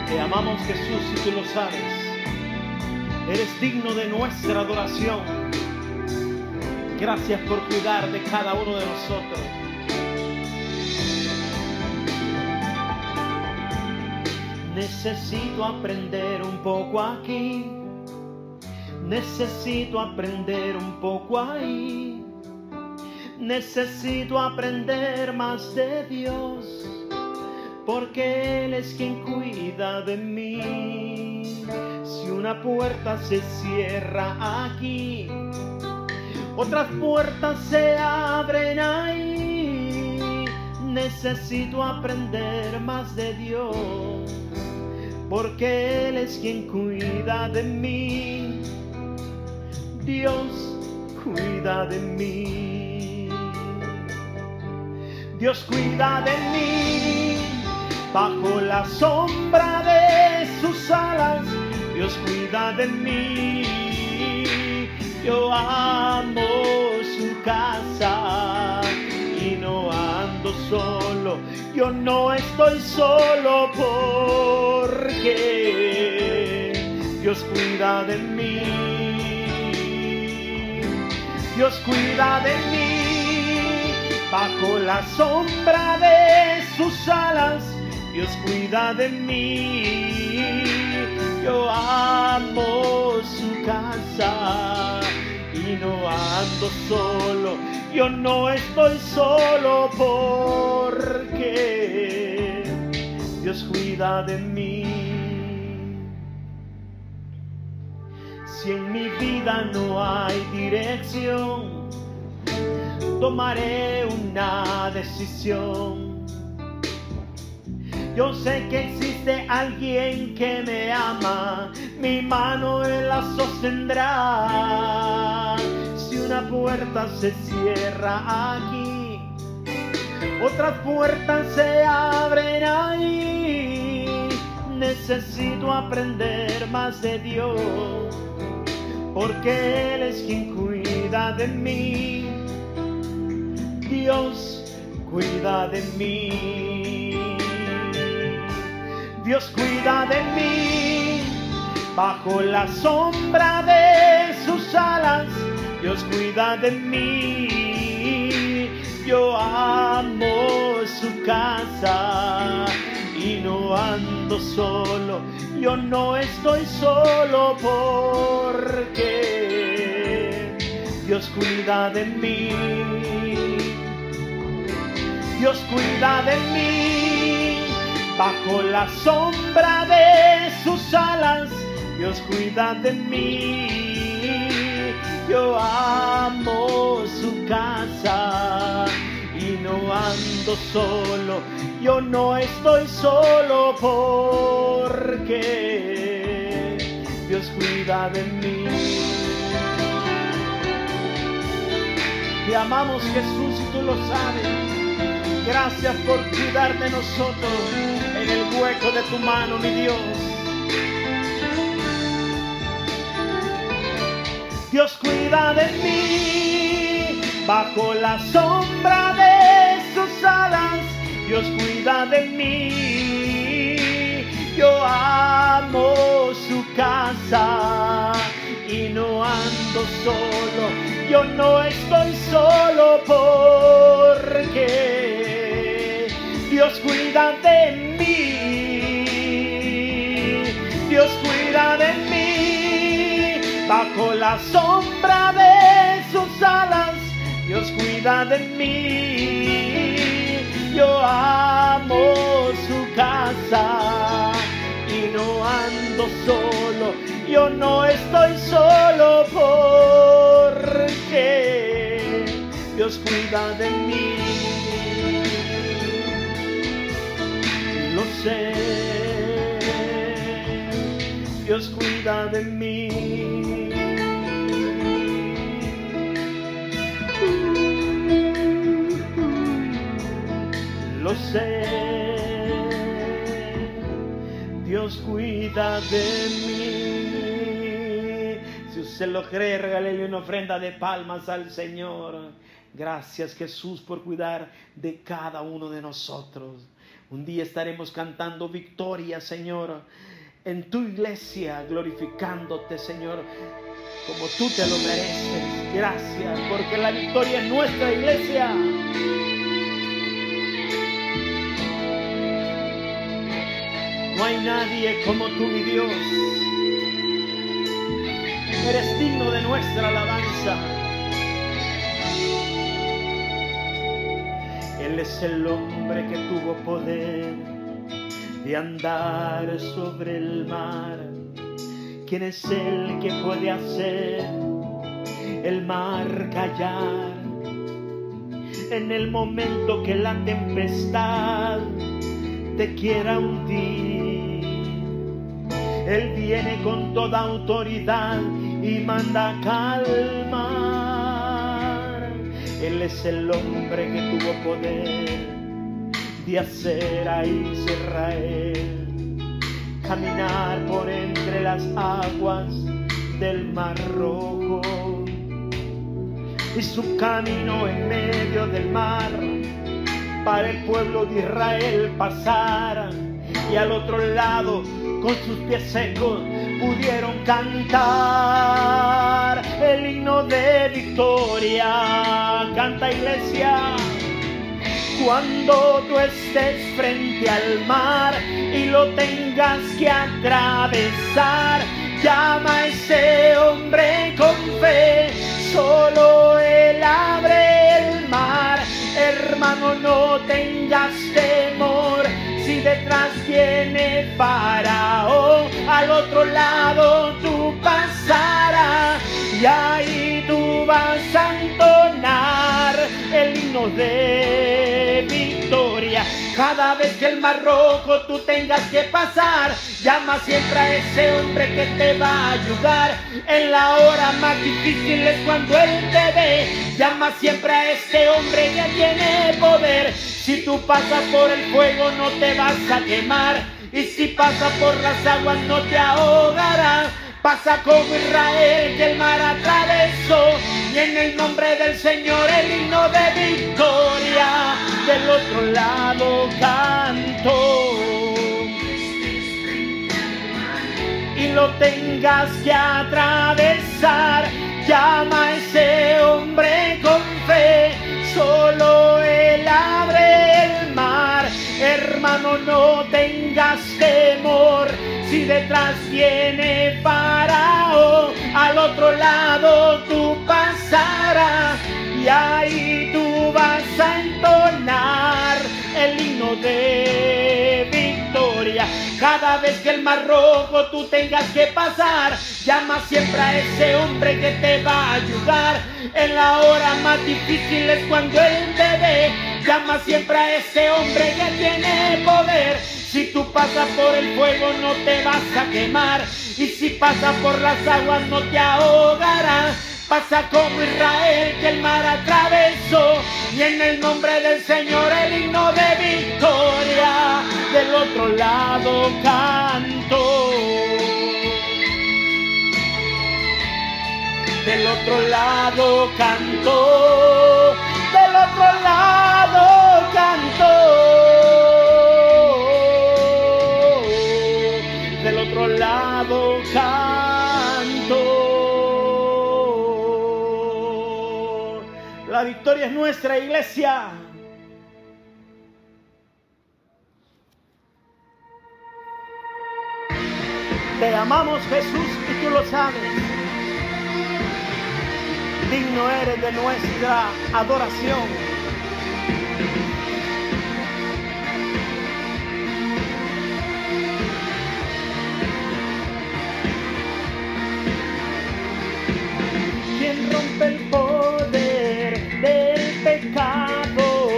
Te amamos, Jesús, y tú lo sabes. Eres digno de nuestra adoración. Gracias por cuidar de cada uno de nosotros. Necesito aprender un poco aquí. Necesito aprender un poco ahí. Necesito aprender más de Dios, porque Él es quien cuida de mí. Si una puerta se cierra aquí, otras puertas se abren ahí. Necesito aprender más de Dios, porque Él es quien cuida de mí. Dios cuida de mí. Dios cuida de mí. Bajo la sombra de sus alas, Dios cuida de mí. Yo amo su casa y no ando solo. Yo no estoy solo porque Dios cuida de mí. Dios cuida de mí. Bajo la sombra de sus alas, Dios cuida de mí. Yo amo su casa y no ando solo. Yo no estoy solo porque Dios cuida de mí. Si en mi vida no hay dirección, tomaré una decisión. Yo sé que existe alguien que me ama, mi mano Él la sostendrá. Si una puerta se cierra aquí, otras puertas se abren ahí. Necesito aprender más de Dios, porque Él es quien cuida de mí. Dios cuida de mí. Dios cuida de mí. Bajo la sombra de sus alas, Dios cuida de mí. Yo amo su casa y no ando solo. Yo no estoy solo porque Dios cuida de mí. Dios cuida de mí. Bajo la sombra de sus alas, Dios cuida de mí. Yo amo su casa y no ando solo. Yo no estoy solo porque Dios cuida de mí. Te amamos, Jesús, y tú lo sabes. Gracias por cuidar de nosotros en el hueco de tu mano, mi Dios. Dios cuida de mí. Bajo la sombra de sus alas, Dios cuida de mí. Yo amo su casa y no ando solo. Yo no estoy solo porque Dios cuida de mí. Dios cuida de mí. Bajo bajo la sombra de sus alas, Dios cuida de mí. Yo amo su casa y no ando solo, yo no estoy solo porque Dios cuida de mí. Lo sé, Dios cuida de mí. Lo sé, Dios cuida de mí. Si usted lo cree, regálele una ofrenda de palmas al Señor. Gracias, Jesús, por cuidar de cada uno de nosotros. Un día estaremos cantando victoria, Señor, en tu iglesia, glorificándote, Señor, como tú te lo mereces. Gracias, porque la victoria es nuestra, iglesia. No hay nadie como tú, mi Dios. Eres digno de nuestra alabanza. Él es el hombre que tuvo poder de andar sobre el mar. ¿Quién es el que puede hacer el mar callar? En el momento que la tempestad te quiera hundir, Él viene con toda autoridad y manda calmar. Él es el hombre que tuvo poder de hacer a Israel caminar por entre las aguas del Mar Rojo, y su camino en medio del mar para el pueblo de Israel pasar, y al otro lado con sus pies secos pudieron cantar el himno de victoria. Canta, iglesia. Cuando tú estés frente al mar y lo tengas que atravesar, llama a ese hombre con fe, solo Él abre el mar. Hermano, no tengas temor, si detrás viene Faraón, al otro lado tú pasarás, y ahí tú vas a entonar el himno de victoria. Cada vez que el Mar Rojo tú tengas que pasar, llama siempre a ese hombre que te va a ayudar. En la hora más difícil es cuando Él te ve. Llama siempre a este hombre que tiene poder. Si tú pasas por el fuego no te vas a quemar, y si pasas por las aguas no te ahogarás. Pasa como Israel que el mar atravesó, y en el nombre del Señor el himno de victoria del otro lado canto. Y lo tengas que atravesar, llama a ese hombre con fe, solo Él abre el mar. Hermano, no tengas temor, si detrás viene Faraón, al otro lado tú pasarás, y ahí tú vas a entonar el himno de victoria. Cada vez que el Mar Rojo tú tengas que pasar, llama siempre a ese hombre que te va a ayudar. En la hora más difícil es cuando Él te ve. Llama siempre a ese hombre que tiene poder. Si tú pasas por el fuego no te vas a quemar, y si pasas por las aguas no te ahogarás. Pasa como Israel que el mar atravesó, y en el nombre del Señor el himno de victoria del otro lado canto. Del otro lado canto, del otro lado canto, del otro lado canto. La victoria es nuestra, iglesia. Te amamos, Jesús, y tú lo sabes. Digno eres de nuestra adoración. Quien rompe el poder del pecado,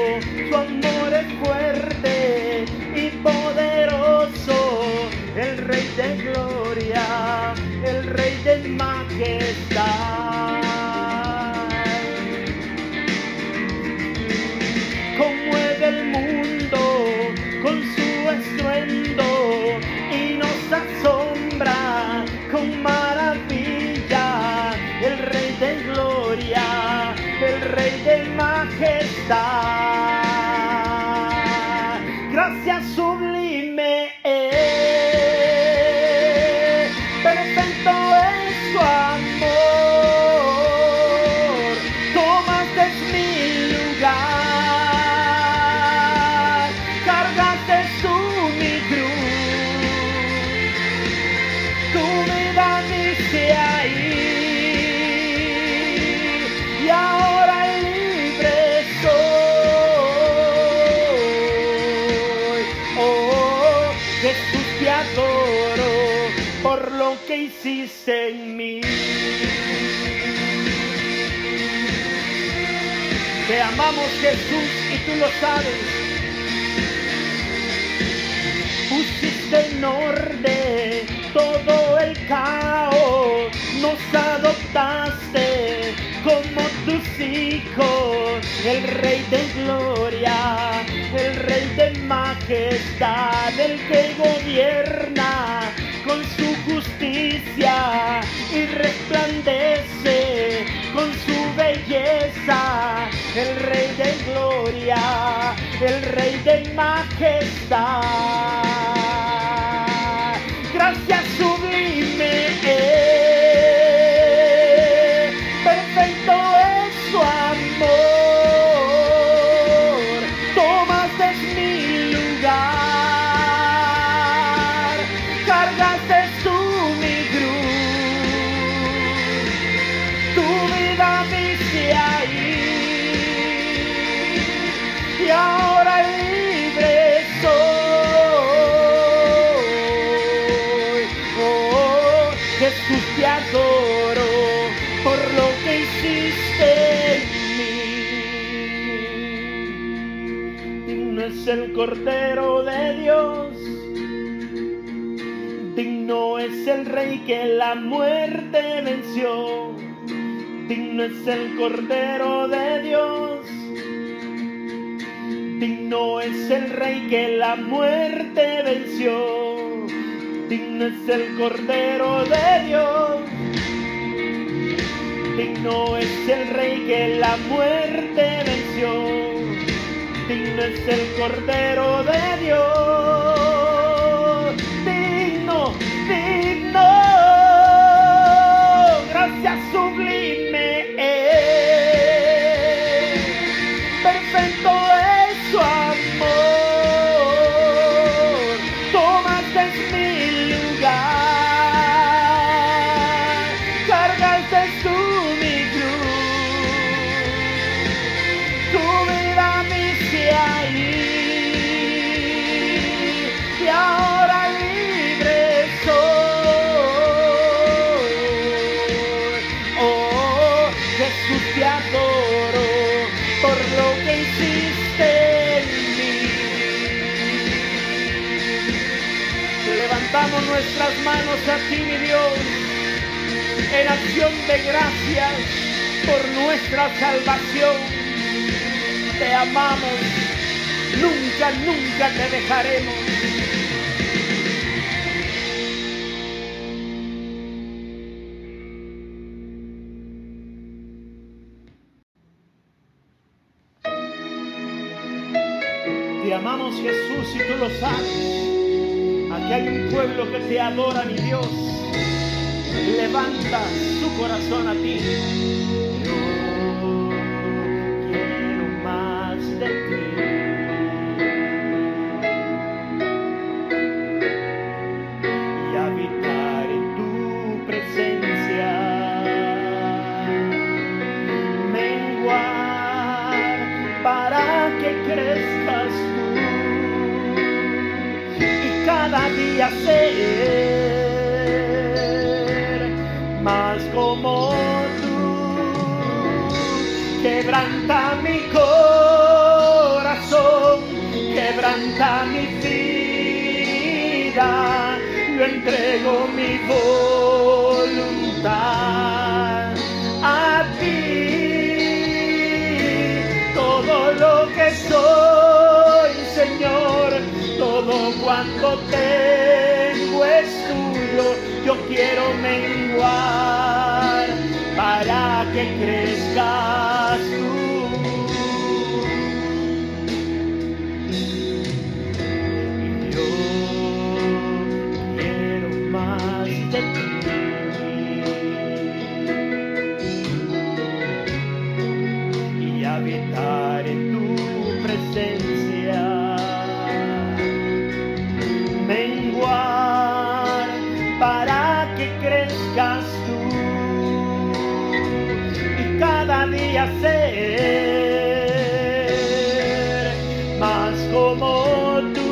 su amor es fuerte y poderoso, el Rey de gloria, el Rey de majestad. Conmueve el mundo con su estruendo y nos asombra con maravilla, el Rey de gloria, el Rey de majestad. Gracias sublime es, perfecto es su amor, tomaste mi lugar, cargaste tú mi cruz, tu vida diste ahí. Y ahora libre soy. Oh, Jesús, te adoro por lo que hiciste en mí. Te amamos, Jesús, y tú lo sabes. Pusiste en orden todo el caos, nos adoptaste como tus hijos, el Rey de gloria, el Rey de majestad, el que gobierna con su justicia y resplandece con su belleza, el Rey de gloria, el Rey de majestad. Gracias sublime es, perfecto es su amor, tomaste mi lugar, cargaste tú mi cruz, tu vida viste ahí, y ahora libre soy. Oh, Jesús, te adoro por lo que hiciste en mí. Digno es el Cordero de Dios, digno es el Rey que la muerte venció. Digno es el Cordero de Dios, digno es el Rey que la muerte venció. Digno es el Cordero de Dios, digno es el Rey que la muerte venció. Digno es el Cordero de Dios, digno, digno. Gracias sublime es, perfecto es su amor, tomaste mi lugar, cargaste tú mi cruz, tu vida viste ahí, y ahora libre soy. Oh, Jesús, te adoro por lo que hiciste en mí. Levantamos nuestras manos a ti, mi Dios, en acción de gracias por nuestra salvación. Te amamos, nunca, nunca te dejaremos. Te amamos, Jesús, y tú lo sabes. Aquí hay un pueblo que te adora, mi Dios. Levanta su corazón a ti. Yo quiero más de ti. Y habitar en tu presencia. que crezcas tú y cada día ser más como tú. Quebranta mi corazón, quebranta mi vida, yo entrego mi voluntad a ti. Todo lo que soy, Señor, todo cuanto tengo es tuyo. Yo quiero menguar para que crezcas tú. Habitar en tu presencia, menguar para que crezcas tú y cada día ser más como tú.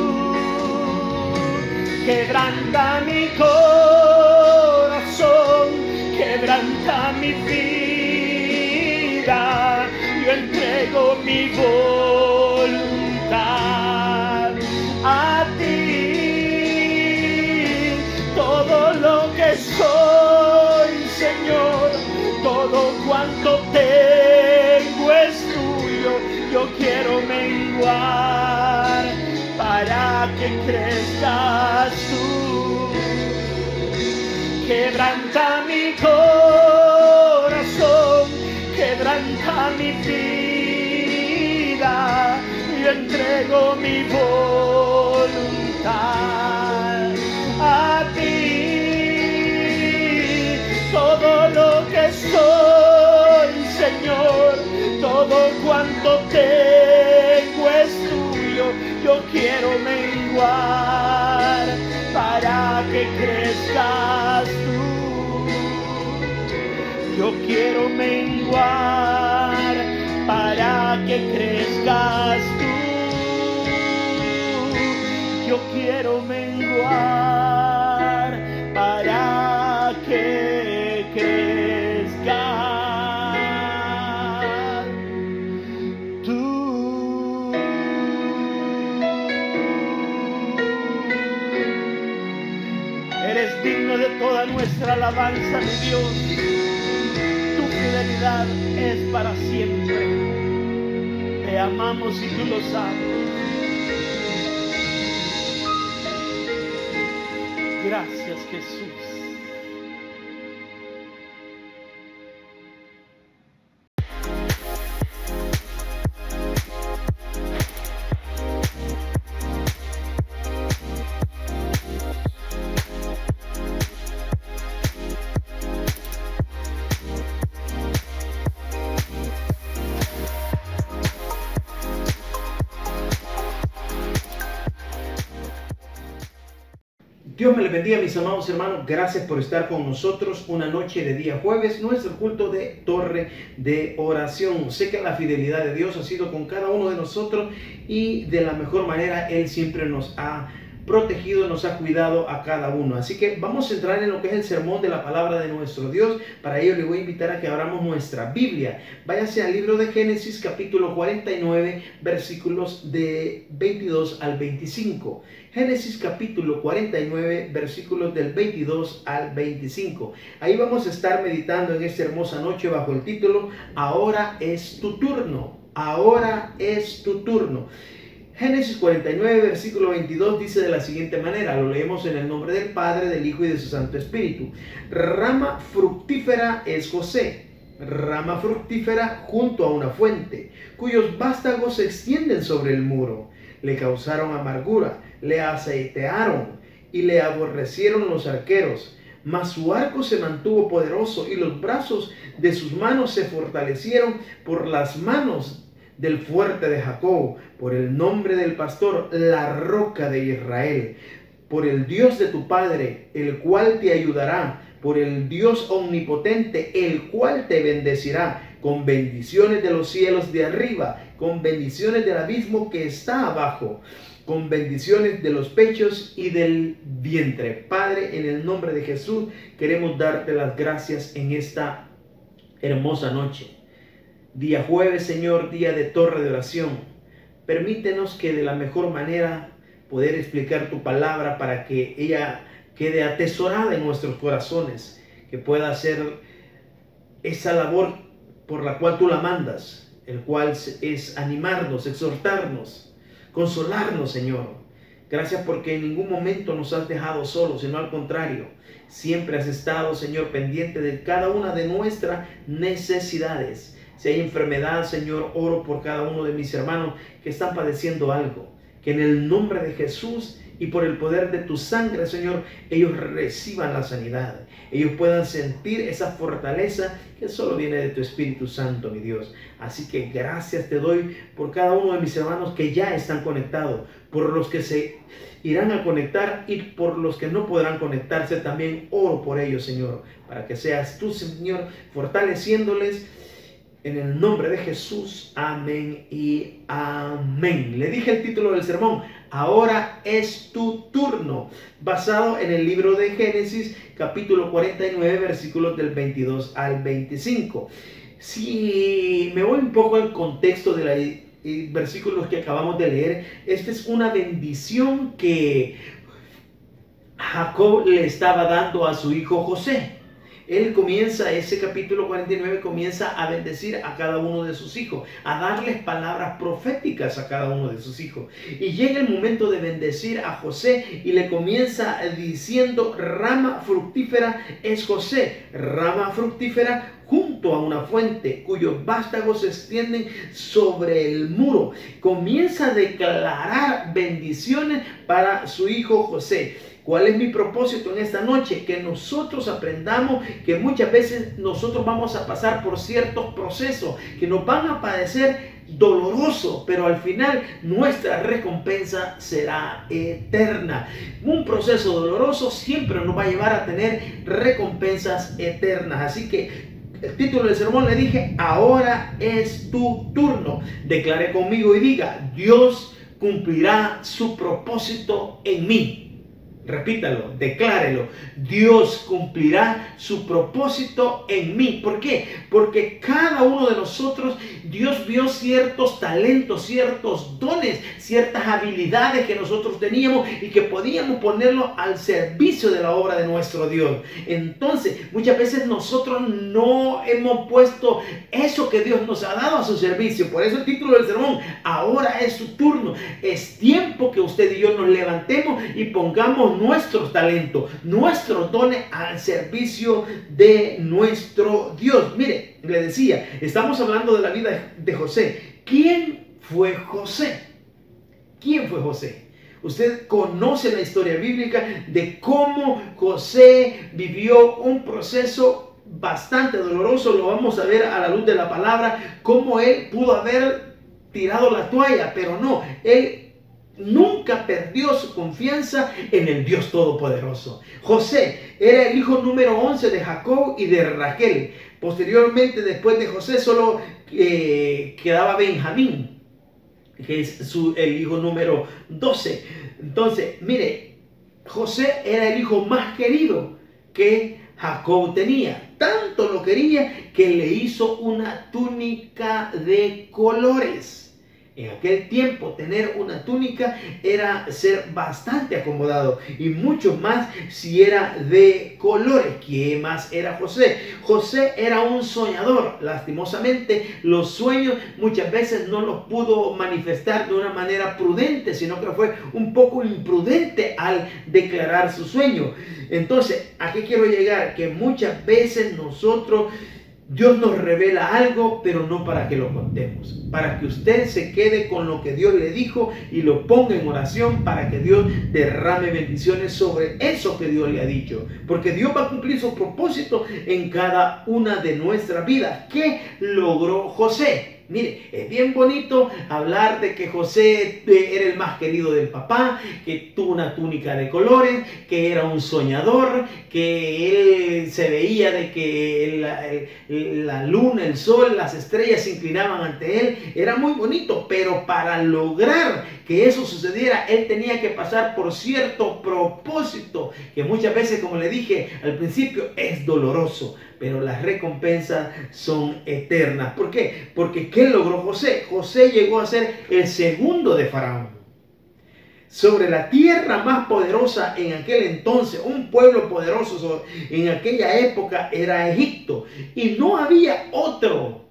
Quebranta mi corazón, quebranta mi vida, yo entrego mi voluntad a ti. Todo lo que soy, Señor, todo cuanto tengo es tuyo. Yo quiero menguar para que crezcas tú. Quebranta mi corazón, quebranta mi vida, yo entrego mi voluntad a ti. Todo lo que soy, Señor, todo cuanto tengo es tuyo. Yo quiero menguar para que crezcas tú. Yo quiero menguar para que crezcas tú. Yo quiero menguar para que crezcas tú. Eres digno de toda nuestra alabanza, mi Dios. Tu fidelidad es para siempre. Te amamos y tú lo sabes. Gracias, Jesús. Dios me les bendiga, mis amados hermanos. Gracias por estar con nosotros una noche de día jueves, nuestro culto de Torre de Oración. Sé que la fidelidad de Dios ha sido con cada uno de nosotros y de la mejor manera Él siempre nos ha protegido, nos ha cuidado a cada uno. Así que vamos a entrar en lo que es el sermón de la palabra de nuestro Dios. Para ello le voy a invitar a que abramos nuestra Biblia. Váyase al libro de Génesis capítulo 49 versículos de 22 al 25. Génesis capítulo 49 versículos del 22 al 25. Ahí vamos a estar meditando en esta hermosa noche bajo el título Ahora es tu turno. Ahora es tu turno. Génesis 49, versículo 22 dice de la siguiente manera, lo leemos en el nombre del Padre, del Hijo y de su Santo Espíritu. Rama fructífera es José, rama fructífera junto a una fuente, cuyos vástagos se extienden sobre el muro. Le causaron amargura, le aceitearon y le aborrecieron los arqueros. Mas su arco se mantuvo poderoso y los brazos de sus manos se fortalecieron por las manos del fuerte de Jacob, por el nombre del pastor, la roca de Israel, por el Dios de tu Padre, el cual te ayudará, por el Dios omnipotente, el cual te bendecirá. con bendiciones de los cielos de arriba, con bendiciones del abismo que está abajo, con bendiciones de los pechos y del vientre. Padre, en el nombre de Jesús, queremos darte las gracias en esta hermosa noche. Día jueves, Señor, día de torre de oración. Permítenos que de la mejor manera poder explicar tu palabra para que ella quede atesorada en nuestros corazones, que pueda hacer esa labor por la cual tú la mandas, el cual es animarnos, exhortarnos, consolarnos, Señor. Gracias porque en ningún momento nos has dejado solos, sino al contrario, siempre has estado, Señor, pendiente de cada una de nuestras necesidades. Si hay enfermedad, Señor, oro por cada uno de mis hermanos que están padeciendo algo, que en el nombre de Jesús y por el poder de tu sangre, Señor, ellos reciban la sanidad. Ellos puedan sentir esa fortaleza que solo viene de tu Espíritu Santo, mi Dios. Así que gracias te doy por cada uno de mis hermanos que ya están conectados, por los que se irán a conectar y por los que no podrán conectarse. También oro por ellos, Señor, para que seas tú, Señor, fortaleciéndoles. En el nombre de Jesús, amén y amén. Le dije el título del sermón, ahora es tu turno, basado en el libro de Génesis, capítulo 49, versículos del 22 al 25. Si me voy un poco al contexto de los versículos que acabamos de leer, esta es una bendición que Jacob le estaba dando a su hijo José. Él comienza, ese capítulo 49 comienza a bendecir a cada uno de sus hijos, a darles palabras proféticas a cada uno de sus hijos. Y llega el momento de bendecir a José y le comienza diciendo, rama fructífera es José, rama fructífera junto a una fuente cuyos vástagos se extienden sobre el muro. Comienza a declarar bendiciones para su hijo José. ¿Cuál es mi propósito en esta noche? Que nosotros aprendamos que muchas veces nosotros vamos a pasar por ciertos procesos que nos van a parecer dolorosos, pero al final nuestra recompensa será eterna. Un proceso doloroso siempre nos va a llevar a tener recompensas eternas. Así que el título del sermón le dije, ahora es tu turno. Declare conmigo y diga, Dios cumplirá su propósito en mí. Repítalo, declárelo. Dios cumplirá su propósito en mí. ¿Por qué? Porque cada uno de nosotros, Dios vio ciertos talentos, ciertos dones, ciertas habilidades que nosotros teníamos y que podíamos ponerlo al servicio de la obra de nuestro Dios. Entonces, muchas veces nosotros no hemos puesto eso que Dios nos ha dado a su servicio. Por eso el título del sermón, ahora es su turno. Es tiempo que usted y yo nos levantemos y pongamos nuestros talentos, nuestros dones al servicio de nuestro Dios. Mire, le decía, estamos hablando de la vida de José. ¿Quién fue José? ¿Quién fue José? Usted conoce la historia bíblica de cómo José vivió un proceso bastante doloroso. Lo vamos a ver a la luz de la palabra, cómo él pudo haber tirado la toalla, pero no, él nunca perdió su confianza en el Dios Todopoderoso. José era el hijo número 11 de Jacob y de Raquel. Posteriormente, después de José, solo quedaba Benjamín, que es el hijo número 12. Entonces, mire, José era el hijo más querido que Jacob tenía. Tanto lo quería que le hizo una túnica de colores. En aquel tiempo tener una túnica era ser bastante acomodado y mucho más si era de colores. ¿Quién más era José? José era un soñador. Lastimosamente los sueños muchas veces no los pudo manifestar de una manera prudente, sino que fue un poco imprudente al declarar su sueño. Entonces, ¿a qué quiero llegar? Que muchas veces nosotros, Dios nos revela algo, pero no para que lo contemos. Para que usted se quede con lo que Dios le dijo y lo ponga en oración para que Dios derrame bendiciones sobre eso que Dios le ha dicho. Porque Dios va a cumplir su propósito en cada una de nuestras vidas. ¿Qué logró José? Mire, es bien bonito hablar de que José era el más querido del papá, que tuvo una túnica de colores, que era un soñador, que él se veía de que la luna, el sol, las estrellas se inclinaban ante él. Era muy bonito, pero para lograr que eso sucediera, él tenía que pasar por cierto propósito, que muchas veces, como le dije al principio, es doloroso, pero las recompensas son eternas. ¿Por qué? Porque ¿qué logró José? José llegó a ser el segundo de Faraón. Sobre la tierra más poderosa en aquel entonces, un pueblo poderoso en aquella época era Egipto. Y no había otro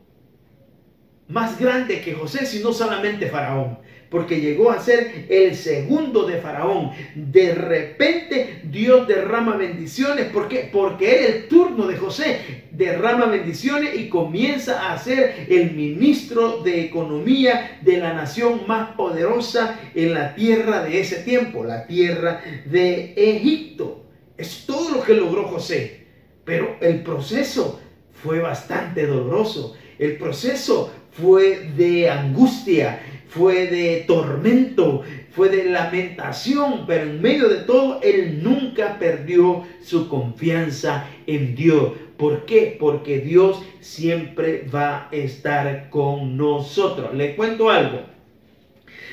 más grande que José, sino solamente Faraón, porque llegó a ser el segundo de Faraón. De repente Dios derrama bendiciones. ¿Por qué? Porque era el turno de José. Derrama bendiciones y comienza a ser el ministro de economía de la nación más poderosa en la tierra de ese tiempo, la tierra de Egipto. Es todo lo que logró José. Pero el proceso fue bastante doloroso. El proceso fue de angustia, fue de tormento, fue de lamentación, pero en medio de todo, él nunca perdió su confianza en Dios. ¿Por qué? Porque Dios siempre va a estar con nosotros. Le cuento algo.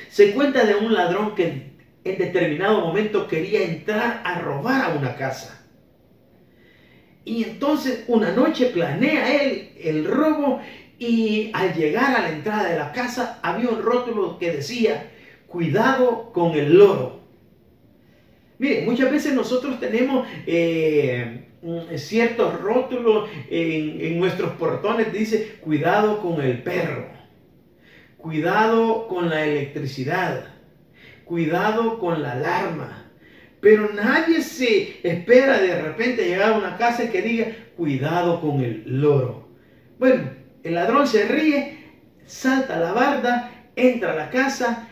Se cuenta de un ladrón que en determinado momento quería entrar a robar a una casa. Y entonces una noche planea él el robo. Y al llegar a la entrada de la casa había un rótulo que decía: cuidado con el loro. Mire, muchas veces nosotros tenemos ciertos rótulos en nuestros portones. Dice: cuidado con el perro, cuidado con la electricidad, cuidado con la alarma. Pero nadie se espera de repente llegar a una casa y que diga: cuidado con el loro. Bueno, el ladrón se ríe, salta a la barda, entra a la casa,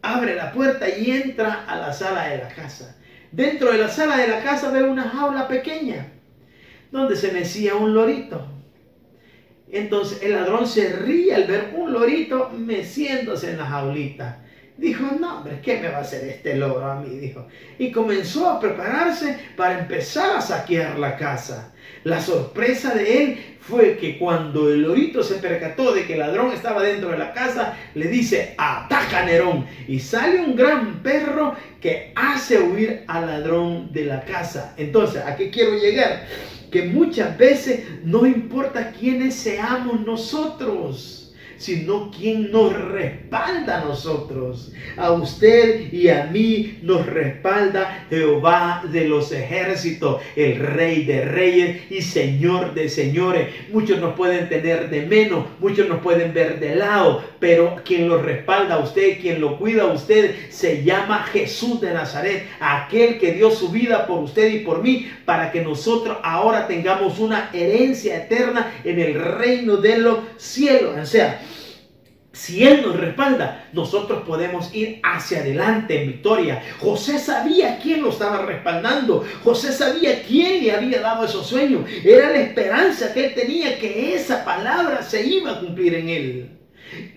abre la puerta y entra a la sala de la casa. Dentro de la sala de la casa ve una jaula pequeña donde se mecía un lorito. Entonces el ladrón se ríe al ver un lorito meciéndose en la jaulita. Dijo: no, hombre, ¿qué me va a hacer este loro a mí? Dijo. Y comenzó a prepararse para empezar a saquear la casa. La sorpresa de él fue que cuando el lorito se percató de que el ladrón estaba dentro de la casa, le dice: ataca, Nerón. Y sale un gran perro que hace huir al ladrón de la casa. Entonces, ¿a qué quiero llegar? Que muchas veces no importa quiénes seamos nosotros, sino quien nos respalda a nosotros. A usted y a mí nos respalda Jehová de los ejércitos, el Rey de reyes y Señor de señores. Muchos nos pueden tener de menos, muchos nos pueden ver de lado, pero quien lo respalda a usted, quien lo cuida a usted, se llama Jesús de Nazaret, aquel que dio su vida por usted y por mí, para que nosotros ahora tengamos una herencia eterna en el reino de los cielos. O sea, si Él nos respalda, nosotros podemos ir hacia adelante en victoria. José sabía quién lo estaba respaldando. José sabía quién le había dado esos sueños. Era la esperanza que él tenía, que esa palabra se iba a cumplir en él.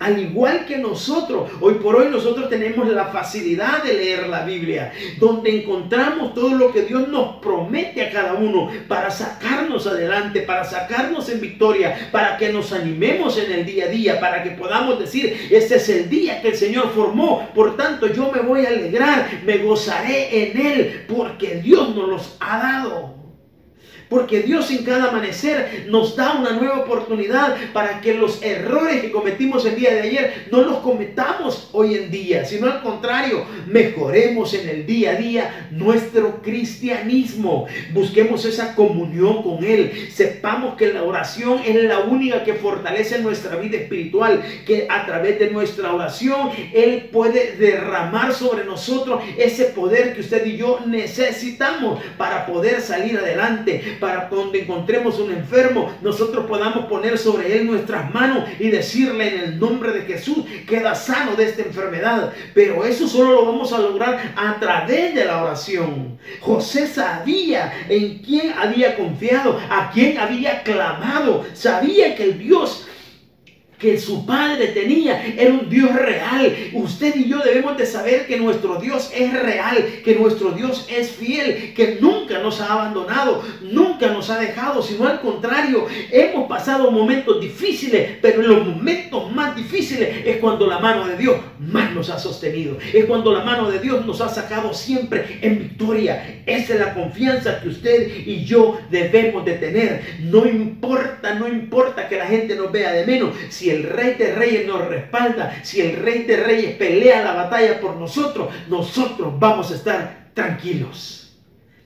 Al igual que nosotros, hoy por hoy nosotros tenemos la facilidad de leer la Biblia, donde encontramos todo lo que Dios nos promete a cada uno para sacarnos adelante, para sacarnos en victoria, para que nos animemos en el día a día, para que podamos decir: este es el día que el Señor formó, por tanto yo me voy a alegrar, me gozaré en Él, porque Dios nos los ha dado. Porque Dios en cada amanecer nos da una nueva oportunidad para que los errores que cometimos el día de ayer no los cometamos hoy en día, sino al contrario, mejoremos en el día a día nuestro cristianismo. Busquemos esa comunión con Él. Sepamos que la oración es la única que fortalece nuestra vida espiritual, que a través de nuestra oración Él puede derramar sobre nosotros ese poder que usted y yo necesitamos para poder salir adelante. Para donde encontremos un enfermo, nosotros podamos poner sobre él nuestras manos y decirle: en el nombre de Jesús, queda sano de esta enfermedad. Pero eso solo lo vamos a lograr a través de la oración. José sabía en quién había confiado, a quién había clamado. Sabía que el Dios que su padre tenía era un Dios real. Usted y yo debemos de saber que nuestro Dios es real, que nuestro Dios es fiel, que nunca nos ha abandonado, nunca nos ha dejado, sino al contrario, hemos pasado momentos difíciles, pero en los momentos más difíciles es cuando la mano de Dios más nos ha sostenido, es cuando la mano de Dios nos ha sacado siempre en victoria. Esa es la confianza que usted y yo debemos de tener. No importa que la gente nos vea de menos. Si el Rey de Reyes nos respalda, si el Rey de Reyes pelea la batalla por nosotros, nosotros vamos a estar tranquilos.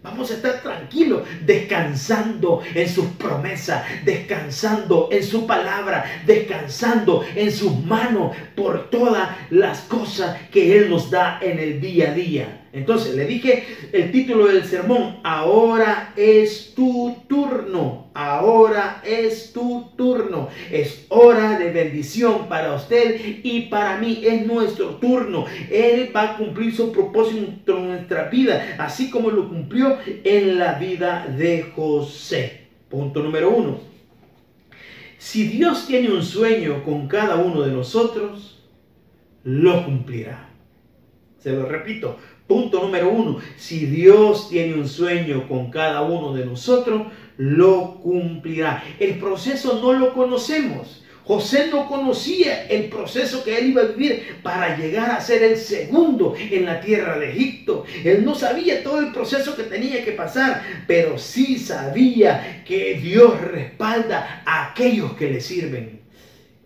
Vamos a estar tranquilos, descansando en sus promesas, descansando en su palabra, descansando en sus manos por todas las cosas que Él nos da en el día a día. Entonces, le dije el título del sermón: ahora es tu turno. Ahora es tu turno. Es hora de bendición para usted y para mí. Es nuestro turno. Él va a cumplir su propósito en nuestra vida, así como lo cumplió en la vida de José. Punto número 1. Si Dios tiene un sueño con cada uno de nosotros, lo cumplirá. Se lo repito. Punto número 1. Si Dios tiene un sueño con cada uno de nosotros, lo cumplirá. El proceso no lo conocemos. José no conocía el proceso que él iba a vivir para llegar a ser el segundo en la tierra de Egipto. Él no sabía todo el proceso que tenía que pasar, pero sí sabía que Dios respalda a aquellos que le sirven.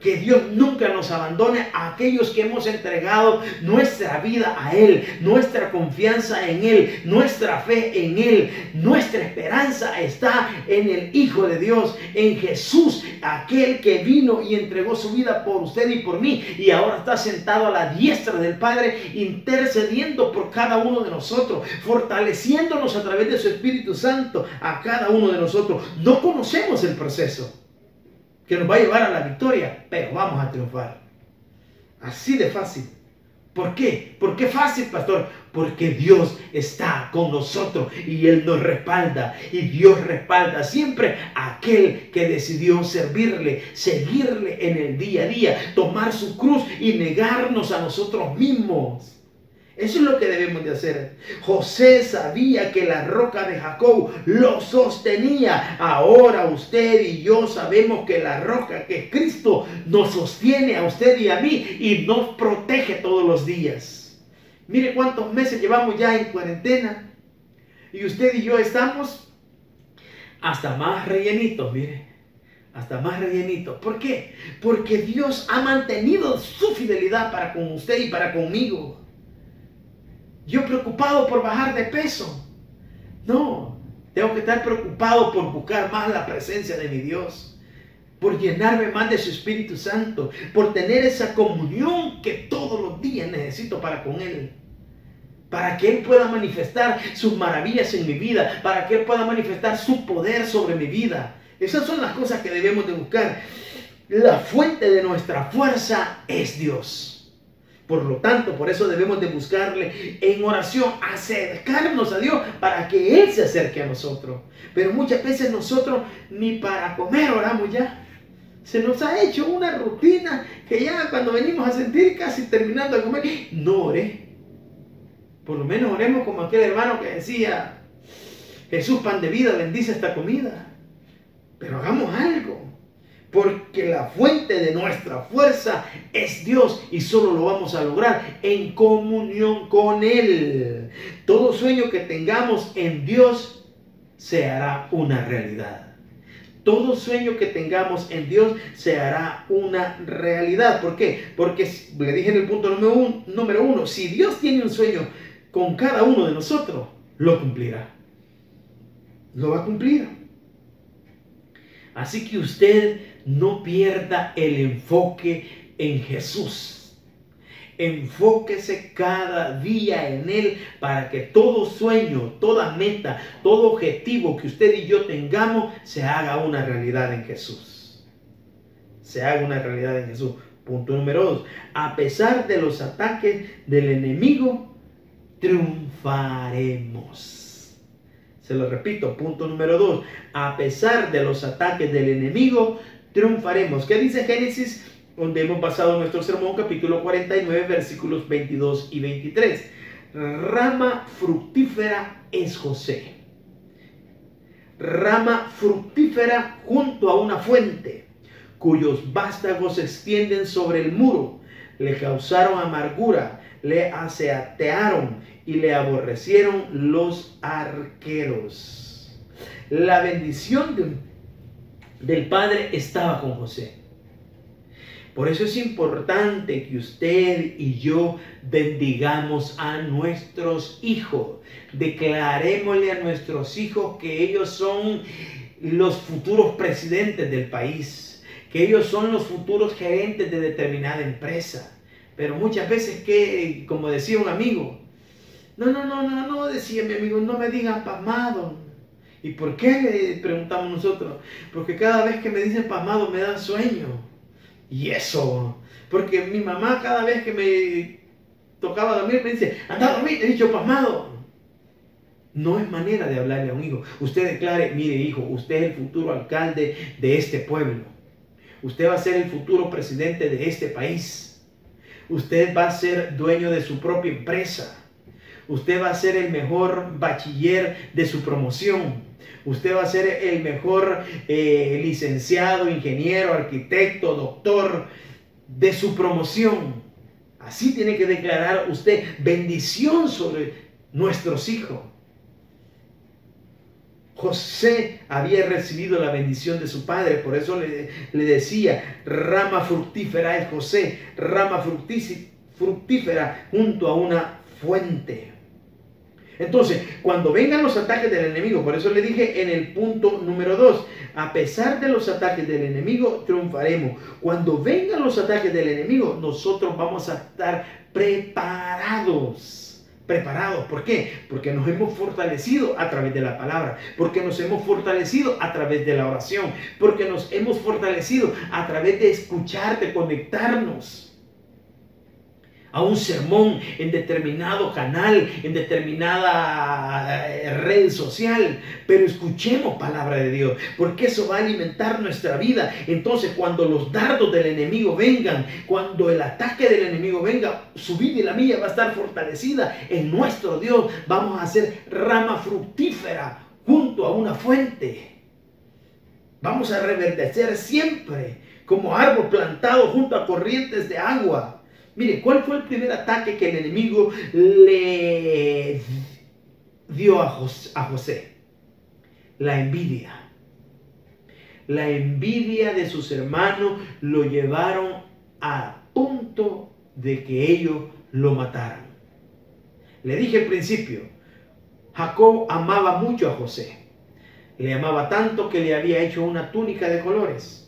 Que Dios nunca nos abandone a aquellos que hemos entregado nuestra vida a Él, nuestra confianza en Él, nuestra fe en Él. Nuestra esperanza está en el Hijo de Dios, en Jesús, aquel que vino y entregó su vida por usted y por mí, y ahora está sentado a la diestra del Padre, intercediendo por cada uno de nosotros, fortaleciéndonos a través de su Espíritu Santo a cada uno de nosotros. No conocemos el proceso que nos va a llevar a la victoria, pero vamos a triunfar. Así de fácil. ¿Por qué? ¿Por qué fácil, pastor? Porque Dios está con nosotros y Él nos respalda. Y Dios respalda siempre a aquel que decidió servirle, seguirle en el día a día, tomar su cruz y negarnos a nosotros mismos. Eso es lo que debemos de hacer. José sabía que la roca de Jacob lo sostenía. Ahora usted y yo sabemos que la roca, que es Cristo, nos sostiene a usted y a mí y nos protege todos los días. Mire cuántos meses llevamos ya en cuarentena y usted y yo estamos hasta más rellenitos, mire. Hasta más rellenitos. ¿Por qué? Porque Dios ha mantenido su fidelidad para con usted y para conmigo. Yo preocupado por bajar de peso. No, tengo que estar preocupado por buscar más la presencia de mi Dios, por llenarme más de su Espíritu Santo, por tener esa comunión que todos los días necesito para con Él, para que Él pueda manifestar sus maravillas en mi vida, para que Él pueda manifestar su poder sobre mi vida. Esas son las cosas que debemos de buscar. La fuente de nuestra fuerza es Dios. Por lo tanto, por eso debemos de buscarle en oración, acercarnos a Dios para que Él se acerque a nosotros. Pero muchas veces nosotros ni para comer oramos ya. Se nos ha hecho una rutina que ya cuando venimos a sentir casi terminando de comer, no oré. Por lo menos oremos como aquel hermano que decía: Jesús, pan de vida, bendice esta comida. Pero hagamos algo. Porque la fuente de nuestra fuerza es Dios y solo lo vamos a lograr en comunión con Él. Todo sueño que tengamos en Dios se hará una realidad. Todo sueño que tengamos en Dios se hará una realidad. ¿Por qué? Porque le dije en el punto número 1, si Dios tiene un sueño con cada uno de nosotros, lo cumplirá. Lo va a cumplir. Así que usted no pierda el enfoque en Jesús. Enfóquese cada día en Él para que todo sueño, toda meta, todo objetivo que usted y yo tengamos se haga una realidad en Jesús. Se haga una realidad en Jesús. Punto número 2. A pesar de los ataques del enemigo, triunfaremos. Se lo repito, punto número 2. A pesar de los ataques del enemigo, triunfaremos. ¿Qué dice Génesis donde hemos basado nuestro sermón, capítulo 49, versículos 22 y 23. Rama fructífera es José. Rama fructífera junto a una fuente, cuyos vástagos se extienden sobre el muro. Le causaron amargura, le asaetearon y le aborrecieron los arqueros. La bendición del Padre estaba con José. Por eso es importante que usted y yo bendigamos a nuestros hijos. Declarémosle a nuestros hijos que ellos son los futuros presidentes del país, que ellos son los futuros gerentes de determinada empresa. Pero muchas veces que, como decía un amigo, no, decía mi amigo, no me digan pasmado. ¿Y por qué? Le preguntamos nosotros. Porque cada vez que me dicen pasmado me da sueño. Y eso, porque mi mamá cada vez que me tocaba dormir me dice, anda a dormir, te he dicho pasmado. No es manera de hablarle a un hijo. Usted declare, mire hijo, usted es el futuro alcalde de este pueblo. Usted va a ser el futuro presidente de este país. Usted va a ser dueño de su propia empresa. Usted va a ser el mejor bachiller de su promoción. Usted va a ser el mejor licenciado, ingeniero, arquitecto, doctor de su promoción. Así tiene que declarar usted bendición sobre nuestros hijos. José había recibido la bendición de su padre, por eso le decía, rama fructífera es José, rama fructífera junto a una fuente. Entonces, cuando vengan los ataques del enemigo, por eso le dije en el punto número 2, a pesar de los ataques del enemigo, triunfaremos. Cuando vengan los ataques del enemigo, nosotros vamos a estar preparados. Preparados, ¿por qué? Porque nos hemos fortalecido a través de la palabra, porque nos hemos fortalecido a través de la oración, porque nos hemos fortalecido a través de escuchar, de conectarnos a un sermón en determinado canal, en determinada red social, pero escuchemos palabra de Dios, porque eso va a alimentar nuestra vida. Entonces, cuando los dardos del enemigo vengan, cuando el ataque del enemigo venga, su vida y la mía va a estar fortalecida en nuestro Dios. Vamos a ser rama fructífera junto a una fuente. Vamos a reverdecer siempre como árbol plantado junto a corrientes de agua. Mire, ¿cuál fue el primer ataque que el enemigo le dio a José? La envidia. La envidia de sus hermanos lo llevaron a punto de que ellos lo mataran. Le dije al principio, Jacob amaba mucho a José. Le amaba tanto que le había hecho una túnica de colores.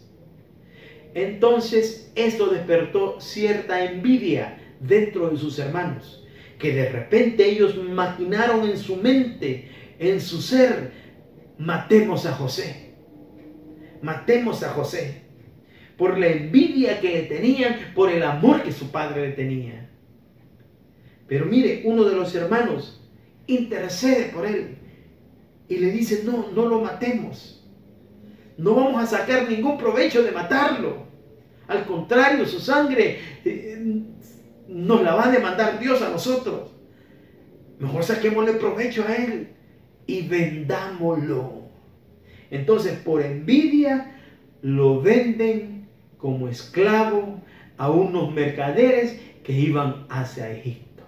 Entonces esto despertó cierta envidia dentro de sus hermanos, que de repente ellos maquinaron en su mente, en su ser, matemos a José, matemos a José, por la envidia que le tenían, por el amor que su padre le tenía. Pero mire, uno de los hermanos intercede por él y le dice, no lo matemos. No vamos a sacar ningún provecho de matarlo. Al contrario, su sangre nos la va a demandar Dios a nosotros. Mejor saquémosle provecho a él y vendámoslo. Entonces, por envidia, lo venden como esclavo a unos mercaderes que iban hacia Egipto.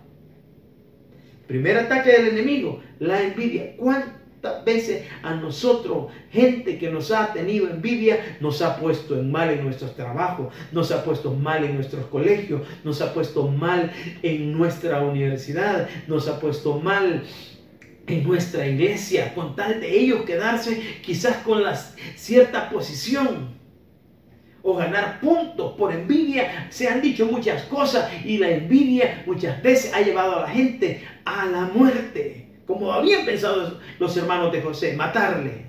Primer ataque del enemigo, la envidia. ¿Cuántas veces a nosotros, gente que nos ha tenido envidia, nos ha puesto en mal en nuestros trabajos, nos ha puesto mal en nuestros colegios, nos ha puesto mal en nuestra universidad, nos ha puesto mal en nuestra iglesia, con tal de ellos quedarse quizás con cierta posición o ganar puntos por envidia? Se han dicho muchas cosas y la envidia muchas veces ha llevado a la gente a la muerte. Como habían pensado los hermanos de José, matarle.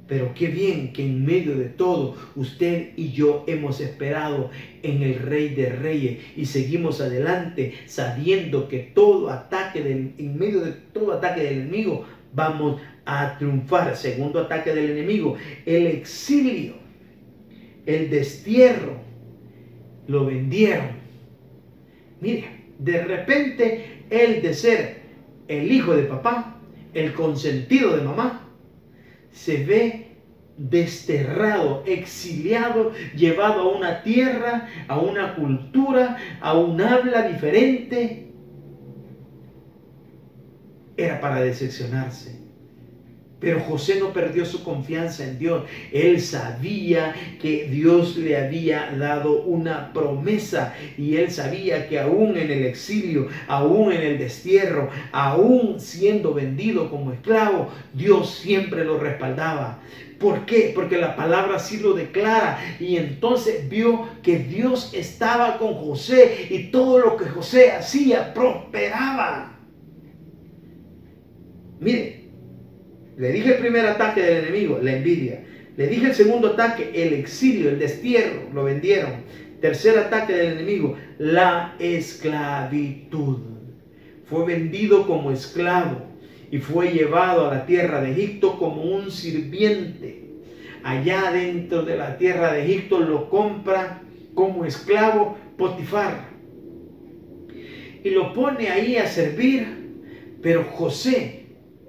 Pero qué bien que en medio de todo, usted y yo hemos esperado en el Rey de Reyes y seguimos adelante sabiendo que en medio de todo ataque del enemigo vamos a triunfar. Segundo ataque del enemigo, el exilio, el destierro. lo vendieron. Mire, de repente él, de ser el hijo de papá, el consentido de mamá, se ve desterrado, exiliado, llevado a una tierra, a una cultura, a un habla diferente. Era para decepcionarse. Pero José no perdió su confianza en Dios. Él sabía que Dios le había dado una promesa, y él sabía que aún en el exilio, aún en el destierro, aún siendo vendido como esclavo, Dios siempre lo respaldaba. ¿Por qué? Porque la palabra así lo declara. Y entonces vio que Dios estaba con José, y todo lo que José hacía prosperaba. Mire, le dije el primer ataque del enemigo, la envidia. Le dije el segundo ataque, el exilio, el destierro, lo vendieron. Tercer ataque del enemigo, la esclavitud. Fue vendido como esclavo y fue llevado a la tierra de Egipto como un sirviente. Allá dentro de la tierra de Egipto lo compra como esclavo Potifar y lo pone ahí a servir. Pero José,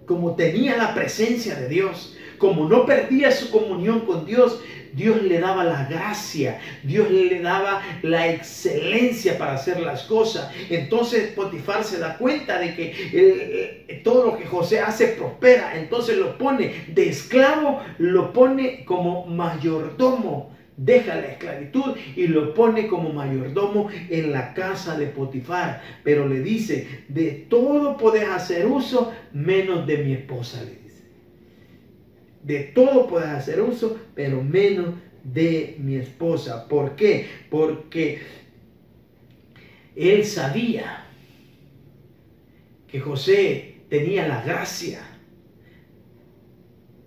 como tenía la presencia de Dios, como no perdía su comunión con Dios, Dios le daba la gracia, Dios le daba la excelencia para hacer las cosas. Entonces Potifar se da cuenta de que todo lo que José hace prospera. Entonces lo pone de esclavo, lo pone como mayordomo. Deja la esclavitud y lo pone como mayordomo en la casa de Potifar. Pero le dice, de todo podés hacer uso menos de mi esposa, le dice. De todo podés hacer uso, pero menos de mi esposa. ¿Por qué? Porque él sabía que José tenía la gracia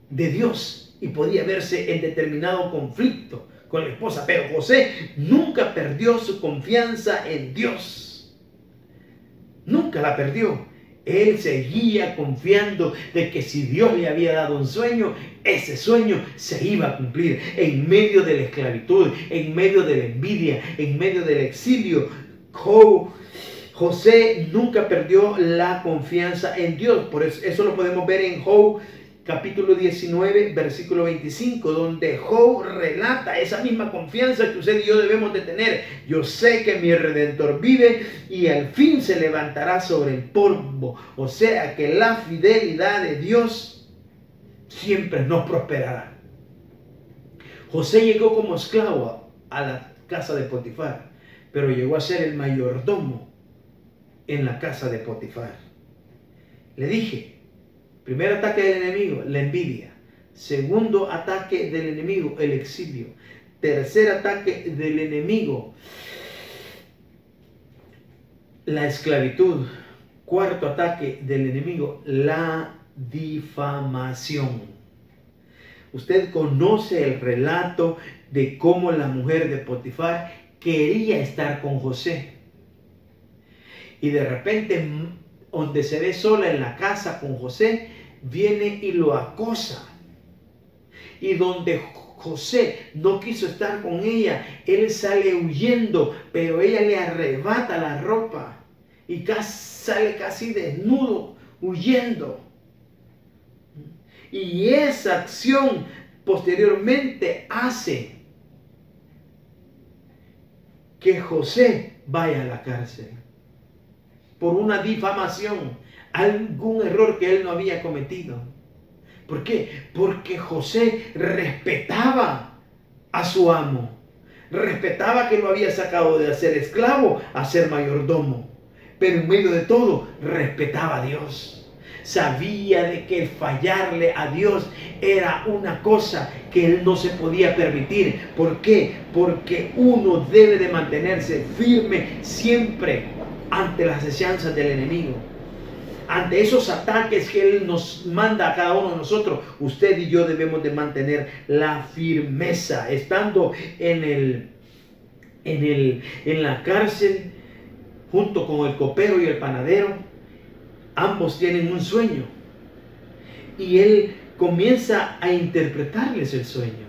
de Dios y podía verse en determinado conflicto con la esposa, pero José nunca perdió su confianza en Dios. Nunca la perdió. Él seguía confiando de que si Dios le había dado un sueño, ese sueño se iba a cumplir. En medio de la esclavitud, en medio de la envidia, en medio del exilio, José nunca perdió la confianza en Dios. Por eso lo podemos ver en Job capítulo 19, versículo 25, donde Job relata esa misma confianza que usted y yo debemos de tener. Yo sé que mi Redentor vive y al fin se levantará sobre el polvo. O sea que la fidelidad de Dios siempre nos prosperará. José llegó como esclavo a la casa de Potifar, pero llegó a ser el mayordomo en la casa de Potifar. Le dije, primer ataque del enemigo, la envidia. Segundo ataque del enemigo, el exilio. Tercer ataque del enemigo, la esclavitud. Cuarto ataque del enemigo, la difamación. Usted conoce el relato de cómo la mujer de Potifar quería estar con José. Y de repente, donde se ve sola en la casa con José, viene y lo acosa. Y donde José no quiso estar con ella, él sale huyendo, pero ella le arrebata la ropa y sale casi desnudo, huyendo. Y esa acción posteriormente hace que José vaya a la cárcel por una difamación, algún error que él no había cometido. ¿Por qué? Porque José respetaba a su amo, respetaba que lo había sacado de ser esclavo a ser mayordomo, pero en medio de todo respetaba a Dios. Sabía de que fallarle a Dios era una cosa que él no se podía permitir. ¿Por qué? Porque uno debe de mantenerse firme siempre ante las asechanzas del enemigo, ante esos ataques que él nos manda a cada uno de nosotros. Usted y yo debemos de mantener la firmeza, estando en la cárcel junto con el copero y el panadero. Ambos tienen un sueño y él comienza a interpretarles el sueño.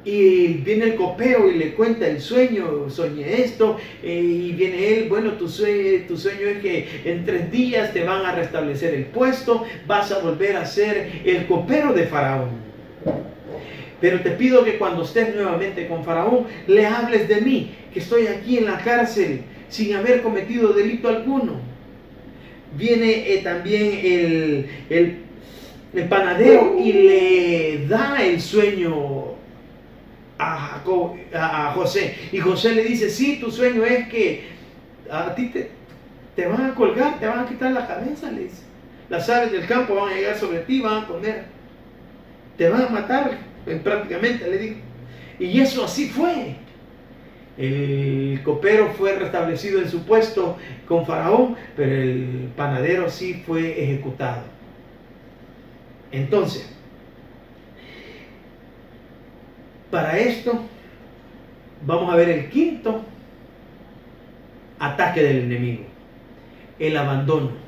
Y viene el copero y le cuenta el sueño, soñé esto, y viene él, bueno, tu sueño es que en 3 días te van a restablecer el puesto, vas a volver a ser el copero de Faraón. Pero te pido que cuando estés nuevamente con Faraón, le hables de mí, que estoy aquí en la cárcel sin haber cometido delito alguno. Viene también el panadero y le da el sueño a José. Y José le dice, sí, tu sueño es que a ti te van a colgar, te van a quitar la cabeza, le dice. Las aves del campo van a llegar sobre ti, van a comer. Te van a matar, prácticamente, le digo. Y eso así fue. El copero fue restablecido en su puesto con Faraón, pero el panadero sí fue ejecutado. Entonces, para esto, vamos a ver el quinto ataque del enemigo: el abandono.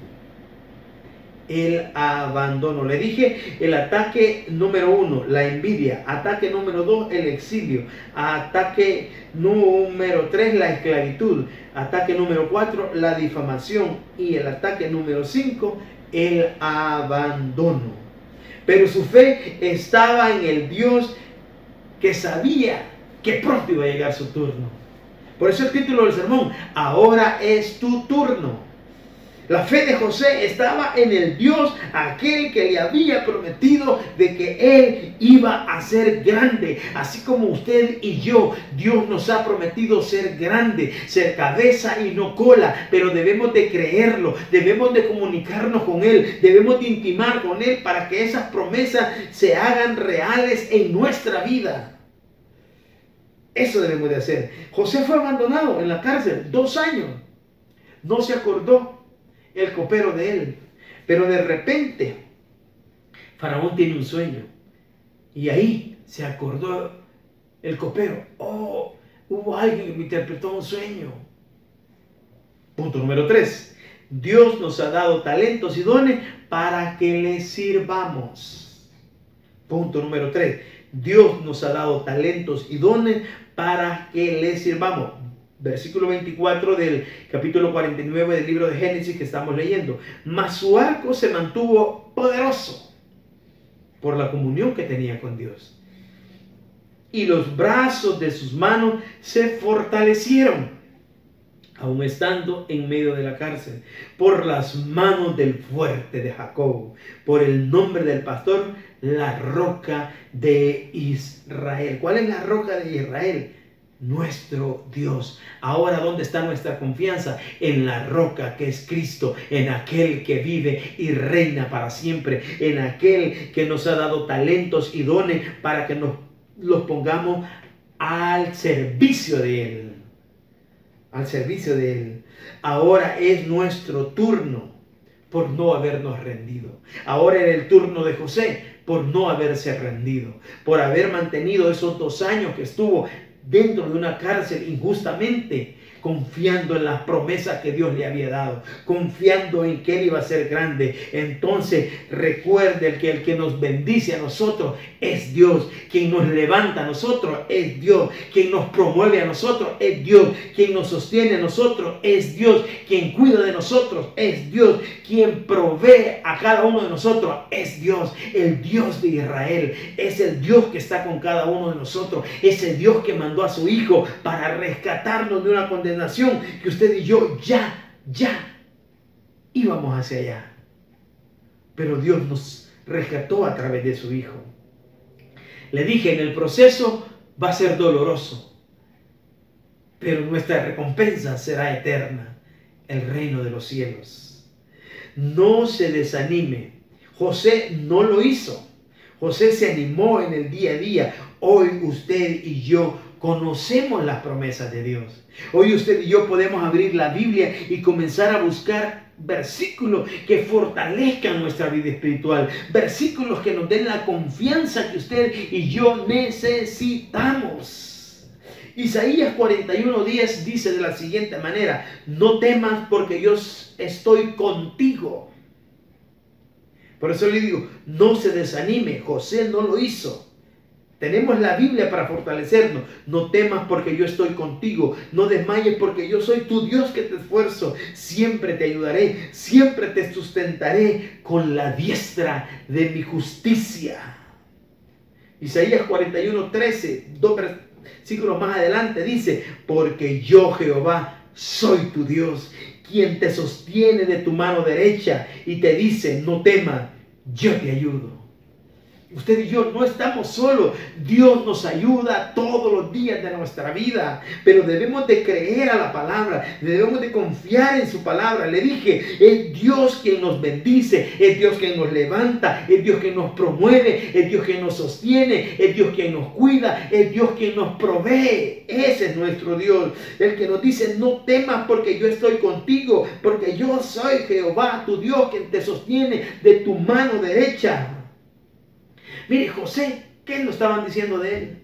El abandono. Le dije el ataque número 1, la envidia. Ataque número 2, el exilio. Ataque número 3, la esclavitud. Ataque número 4, la difamación. Y el ataque número 5, el abandono. Pero su fe estaba en el Dios que sabía que pronto iba a llegar su turno. Por eso el título del sermón: ahora es tu turno. La fe de José estaba en el Dios, aquel que le había prometido de que él iba a ser grande. Así como usted y yo, Dios nos ha prometido ser grande, ser cabeza y no cola. Pero debemos de creerlo, debemos de comunicarnos con él, debemos de intimar con él para que esas promesas se hagan reales en nuestra vida. Eso debemos de hacer. José fue abandonado en la cárcel 2 años. No se acordó el copero de él. Pero de repente, Faraón tiene un sueño. Y ahí se acordó el copero. Oh, hubo alguien que me interpretó un sueño. Punto número 3. Dios nos ha dado talentos y dones para que le sirvamos. Punto número 3. Dios nos ha dado talentos y dones para que le sirvamos. Versículo 24 del capítulo 49 del libro de Génesis que estamos leyendo. Mas su arco se mantuvo poderoso por la comunión que tenía con Dios. Y los brazos de sus manos se fortalecieron, aun estando en medio de la cárcel, por las manos del fuerte de Jacob, por el nombre del pastor, la roca de Israel. ¿Cuál es la roca de Israel? Nuestro Dios. Ahora, ¿dónde está nuestra confianza? En la roca que es Cristo, en aquel que vive y reina para siempre, en aquel que nos ha dado talentos y dones para que los pongamos al servicio de Él. Al servicio de Él. Ahora es nuestro turno por no habernos rendido. Ahora era el turno de José por no haberse rendido, por haber mantenido esos 2 años que estuvo dentro de una cárcel injustamente, confiando en las promesas que Dios le había dado, confiando en que Él iba a ser grande. Entonces recuerde que el que nos bendice a nosotros es Dios, quien nos levanta a nosotros es Dios, quien nos promueve a nosotros es Dios, quien nos sostiene a nosotros es Dios, quien cuida de nosotros es Dios, quien provee a cada uno de nosotros es Dios. El Dios de Israel es el Dios que está con cada uno de nosotros, es el Dios que mandó a su Hijo para rescatarnos de una condenación que usted y yo ya íbamos hacia allá. Pero Dios nos rescató a través de su Hijo. Le dije, en el proceso va a ser doloroso, pero nuestra recompensa será eterna, el reino de los cielos. No se desanime. José no lo hizo. José se animó en el día a día. Hoy usted y yo conocemos las promesas de Dios. Hoy usted y yo podemos abrir la Biblia y comenzar a buscar versículos que fortalezcan nuestra vida espiritual, versículos que nos den la confianza que usted y yo necesitamos. Isaías 41:10 dice de la siguiente manera: no temas porque yo estoy contigo. Por eso le digo, no se desanime. José no lo hizo. Tenemos la Biblia para fortalecernos. No temas porque yo estoy contigo. No desmayes porque yo soy tu Dios que te esfuerzo. Siempre te ayudaré. Siempre te sustentaré con la diestra de mi justicia. Isaías 41:13, 2 versículos más adelante dice, porque yo Jehová soy tu Dios, quien te sostiene de tu mano derecha y te dice, no temas, yo te ayudo. Usted y yo no estamos solos. Dios nos ayuda todos los días de nuestra vida. Pero debemos de creer a la palabra. Debemos de confiar en su palabra. Le dije, es Dios quien nos bendice. Es Dios quien nos levanta. Es Dios quien nos promueve. Es Dios quien nos sostiene. Es Dios quien nos cuida. Es Dios quien nos provee. Ese es nuestro Dios. El que nos dice, no temas porque yo estoy contigo. Porque yo soy Jehová, tu Dios, quien te sostiene de tu mano derecha. Mire, José, ¿qué lo estaban diciendo de él?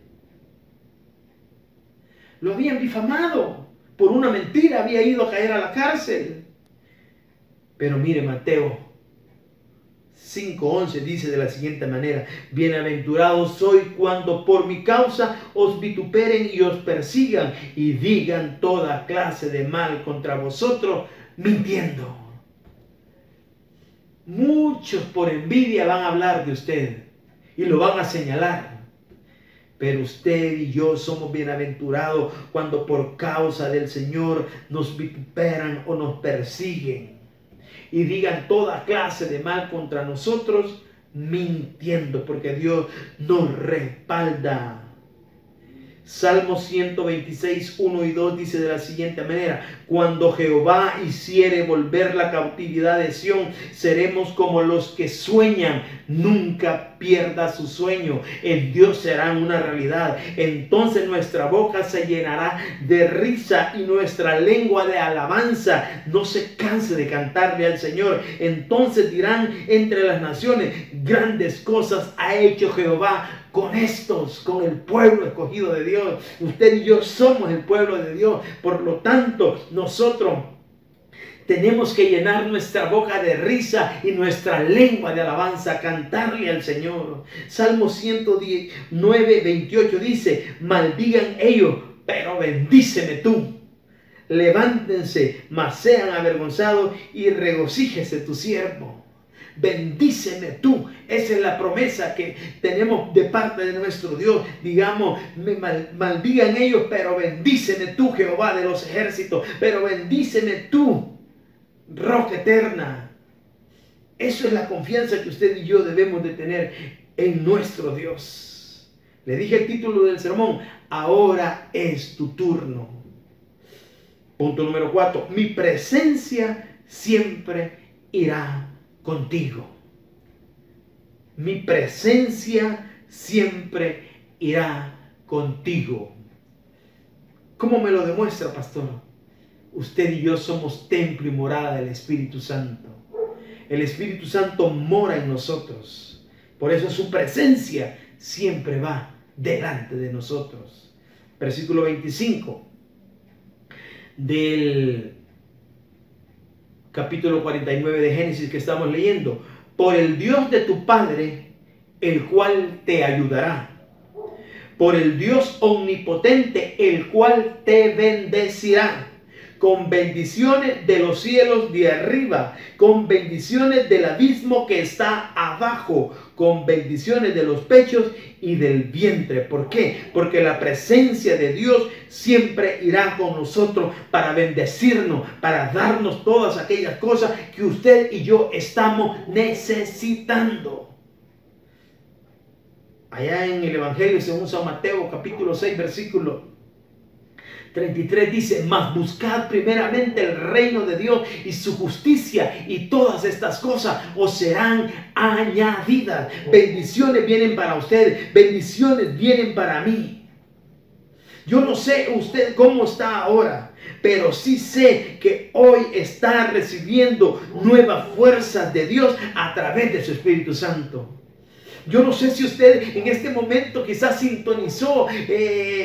Lo habían difamado. Por una mentira había ido a caer a la cárcel. Pero mire, Mateo 5:11 dice de la siguiente manera, bienaventurado soy cuando por mi causa os vituperen y os persigan y digan toda clase de mal contra vosotros, mintiendo. Muchos por envidia van a hablar de usted y lo van a señalar. Pero usted y yo somos bienaventurados cuando por causa del Señor nos vituperan o nos persiguen y digan toda clase de mal contra nosotros, mintiendo, porque Dios nos respalda. Salmo 126, 1 y 2 dice de la siguiente manera, cuando Jehová hiciere volver la cautividad de Sión, seremos como los que sueñan, nunca pierda su sueño, en Dios será una realidad. Entonces nuestra boca se llenará de risa y nuestra lengua de alabanza. No se canse de cantarle al Señor. Entonces dirán entre las naciones, grandes cosas ha hecho Jehová con el pueblo escogido de Dios. Usted y yo somos el pueblo de Dios. Por lo tanto, nosotros tenemos que llenar nuestra boca de risa y nuestra lengua de alabanza, cantarle al Señor. Salmo 119, 28 dice, maldigan ellos, pero bendíceme tú. Levántense, mas sean avergonzados y regocíjese tu siervo. Bendíceme tú. Esa es la promesa que tenemos de parte de nuestro Dios. Digamos, maldigan ellos, pero bendíceme tú, Jehová de los ejércitos. Pero bendíceme tú, roca eterna. Eso es la confianza que usted y yo debemos de tener en nuestro Dios. Le dije el título del sermón, ahora es tu turno. Punto número 4, mi presencia siempre irá contigo. Mi presencia siempre irá contigo. ¿Cómo me lo demuestra, pastor? Usted y yo somos templo y morada del Espíritu Santo. El Espíritu Santo mora en nosotros. Por eso su presencia siempre va delante de nosotros. Versículo 25 del capítulo 49 de Génesis que estamos leyendo. Por el Dios de tu Padre, el cual te ayudará. Por el Dios omnipotente, el cual te bendecirá. Con bendiciones de los cielos de arriba, con bendiciones del abismo que está abajo, con bendiciones de los pechos y del vientre. ¿Por qué? Porque la presencia de Dios siempre irá con nosotros para bendecirnos, para darnos todas aquellas cosas que usted y yo estamos necesitando. Allá en el Evangelio según San Mateo, capítulo 6, versículo 33 dice, mas buscad primeramente el reino de Dios y su justicia, y todas estas cosas os serán añadidas. Bendiciones vienen para usted, bendiciones vienen para mí. Yo no sé usted cómo está ahora, pero sí sé que hoy está recibiendo nuevas fuerzas de Dios a través de su Espíritu Santo. Yo no sé si usted en este momento quizás sintonizó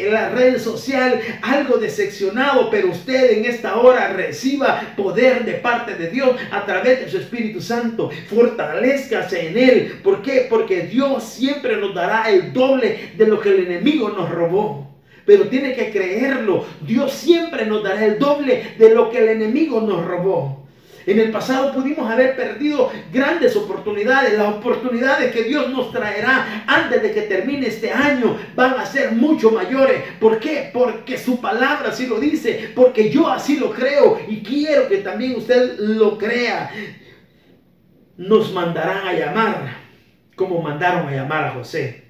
la red social algo decepcionado, pero usted en esta hora reciba poder de parte de Dios a través de su Espíritu Santo. Fortalezcase en Él. ¿Por qué? Porque Dios siempre nos dará el doble de lo que el enemigo nos robó. Pero tiene que creerlo. Dios siempre nos dará el doble de lo que el enemigo nos robó. En el pasado pudimos haber perdido grandes oportunidades. Las oportunidades que Dios nos traerá antes de que termine este año van a ser mucho mayores. ¿Por qué? Porque su palabra así lo dice. Porque yo así lo creo y quiero que también usted lo crea. Nos mandarán a llamar como mandaron a llamar a José.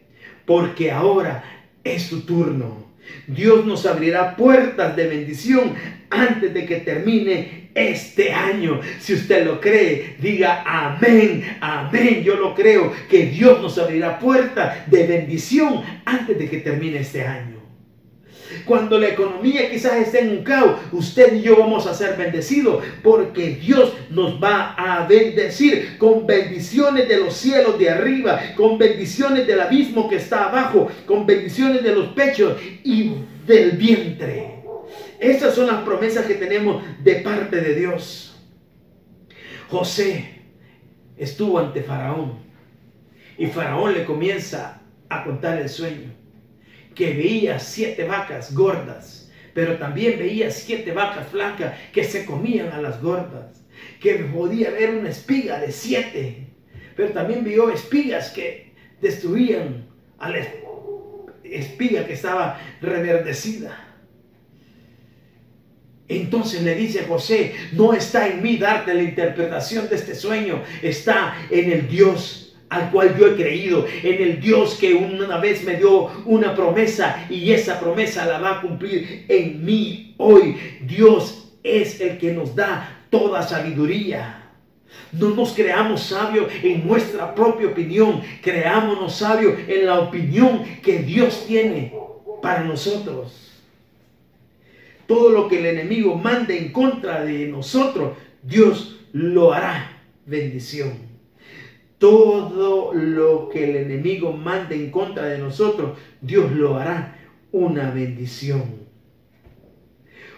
Porque ahora es tu turno. Dios nos abrirá puertas de bendición antes de que termine este año. Si usted lo cree, diga amén, amén. Yo lo creo, que Dios nos abrirá puertas de bendición antes de que termine este año. Cuando la economía quizás esté en un caos, usted y yo vamos a ser bendecidos, porque Dios nos va a bendecir con bendiciones de los cielos de arriba, con bendiciones del abismo que está abajo, con bendiciones de los pechos y del vientre. Esas son las promesas que tenemos de parte de Dios. José estuvo ante Faraón y Faraón le comienza a contar el sueño, que veía 7 vacas gordas, pero también veía 7 vacas flacas que se comían a las gordas, que podía ver una espiga de 7, pero también vio espigas que destruían a la espiga que estaba reverdecida. Entonces le dice a José: no está en mí darte la interpretación de este sueño, está en el Dios al cual yo he creído, en el Dios que una vez me dio una promesa y esa promesa la va a cumplir en mí hoy. Dios es el que nos da toda sabiduría. No nos creamos sabios en nuestra propia opinión, creámonos sabios en la opinión que Dios tiene para nosotros. Todo lo que el enemigo mande en contra de nosotros, Dios lo hará bendición. Todo lo que el enemigo mande en contra de nosotros, Dios lo hará una bendición.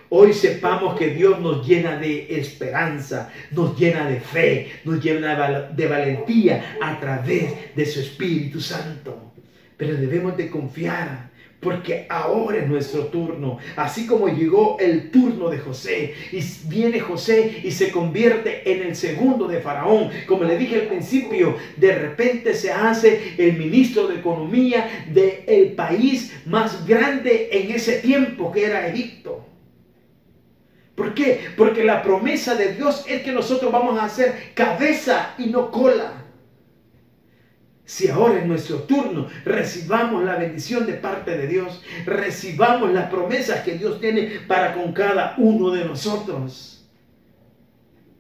Hoy sepamos que Dios nos llena de esperanza, nos llena de fe, nos llena de valentía a través de su Espíritu Santo. Pero debemos de confiar, porque ahora es nuestro turno. Así como llegó el turno de José, y viene José y se convierte en el segundo de Faraón. Como le dije al principio, de repente se hace el ministro de Economía del país más grande en ese tiempo, que era Egipto. ¿Por qué? Porque la promesa de Dios es que nosotros vamos a ser cabeza y no cola. Si ahora es nuestro turno, recibamos la bendición de parte de Dios, recibamos las promesas que Dios tiene para con cada uno de nosotros.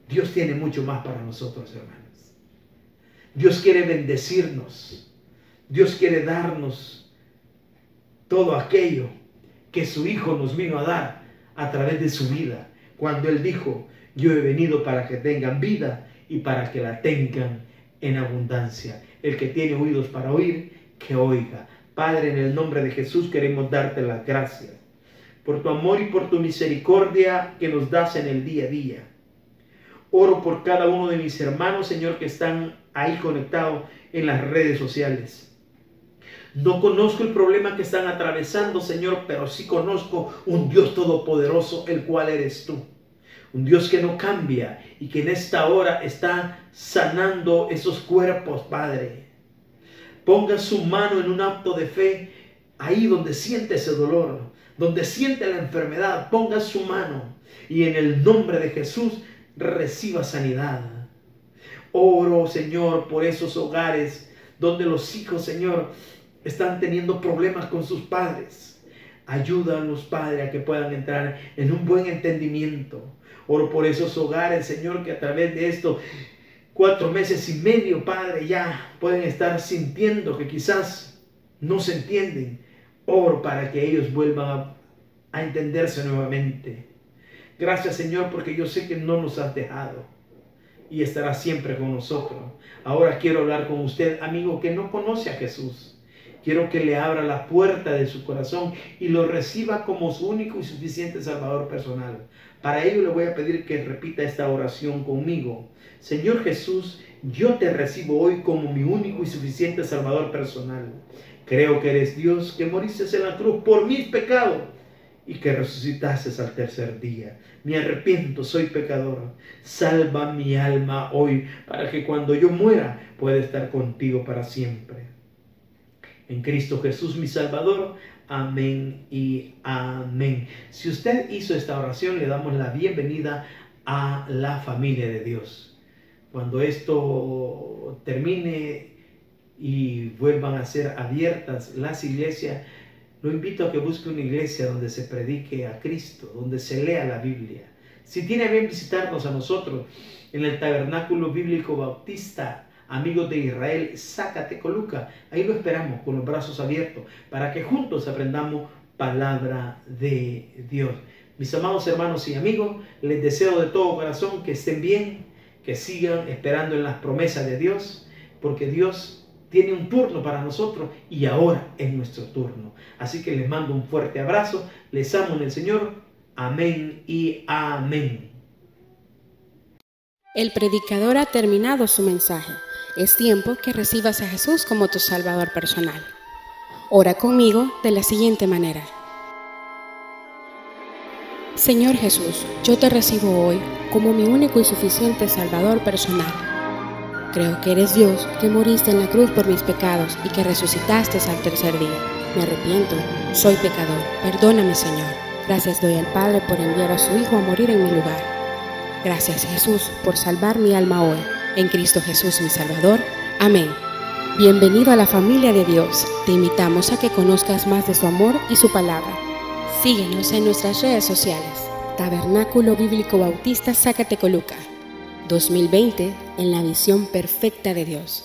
Dios tiene mucho más para nosotros, hermanos. Dios quiere bendecirnos. Dios quiere darnos todo aquello que su Hijo nos vino a dar a través de su vida. Cuando Él dijo: yo he venido para que tengan vida y para que la tengan en abundancia. El que tiene oídos para oír, que oiga. Padre, en el nombre de Jesús queremos darte las gracias por tu amor y por tu misericordia que nos das en el día a día. Oro por cada uno de mis hermanos, Señor, que están ahí conectados en las redes sociales. No conozco el problema que están atravesando, Señor, pero sí conozco un Dios todopoderoso, el cual eres tú. Un Dios que no cambia y que en esta hora está sanando esos cuerpos, Padre. Ponga su mano en un acto de fe ahí donde siente ese dolor, donde siente la enfermedad. Ponga su mano y en el nombre de Jesús reciba sanidad. Oro, Señor, por esos hogares donde los hijos, Señor, están teniendo problemas con sus padres. Ayúdanos, Padre, a que puedan entrar en un buen entendimiento. Oro por esos hogares, Señor, que a través de estos 4 meses y medio, Padre, ya pueden estar sintiendo que quizás no se entienden. Oro para que ellos vuelvan a entenderse nuevamente. Gracias, Señor, porque yo sé que no nos has dejado, y estará siempre con nosotros. Ahora quiero hablar con usted, amigo, que no conoce a Jesús. Quiero que le abra la puerta de su corazón y lo reciba como su único y suficiente Salvador personal. Para ello le voy a pedir que repita esta oración conmigo. Señor Jesús, yo te recibo hoy como mi único y suficiente Salvador personal. Creo que eres Dios, que moriste en la cruz por mis pecados y que resucitaste al tercer día. Me arrepiento, soy pecador. Salva mi alma hoy para que cuando yo muera pueda estar contigo para siempre. En Cristo Jesús, mi Salvador. Amén y amén. Si usted hizo esta oración, le damos la bienvenida a la familia de Dios. Cuando esto termine y vuelvan a ser abiertas las iglesias, lo invito a que busque una iglesia donde se predique a Cristo, donde se lea la Biblia. Si tiene a bien visitarnos a nosotros en el Tabernáculo Bíblico Bautista Amigos de Israel, Zacatecoluca, ahí lo esperamos con los brazos abiertos para que juntos aprendamos palabra de Dios. Mis amados hermanos y amigos, les deseo de todo corazón que estén bien, que sigan esperando en las promesas de Dios, porque Dios tiene un turno para nosotros y ahora es nuestro turno. Así que les mando un fuerte abrazo, les amo en el Señor. Amén y amén. El predicador ha terminado su mensaje. Es tiempo que recibas a Jesús como tu Salvador personal. Ora conmigo de la siguiente manera. Señor Jesús, yo te recibo hoy como mi único y suficiente Salvador personal. Creo que eres Dios, que moriste en la cruz por mis pecados y que resucitaste al tercer día. Me arrepiento, soy pecador. Perdóname, Señor. Gracias doy al Padre por enviar a su Hijo a morir en mi lugar. Gracias, Jesús, por salvar mi alma hoy. En Cristo Jesús, mi Salvador. Amén. Bienvenido a la familia de Dios. Te invitamos a que conozcas más de su amor y su palabra. Síguenos en nuestras redes sociales. Tabernáculo Bíblico Bautista Zacatecoluca. 2020 en la visión perfecta de Dios.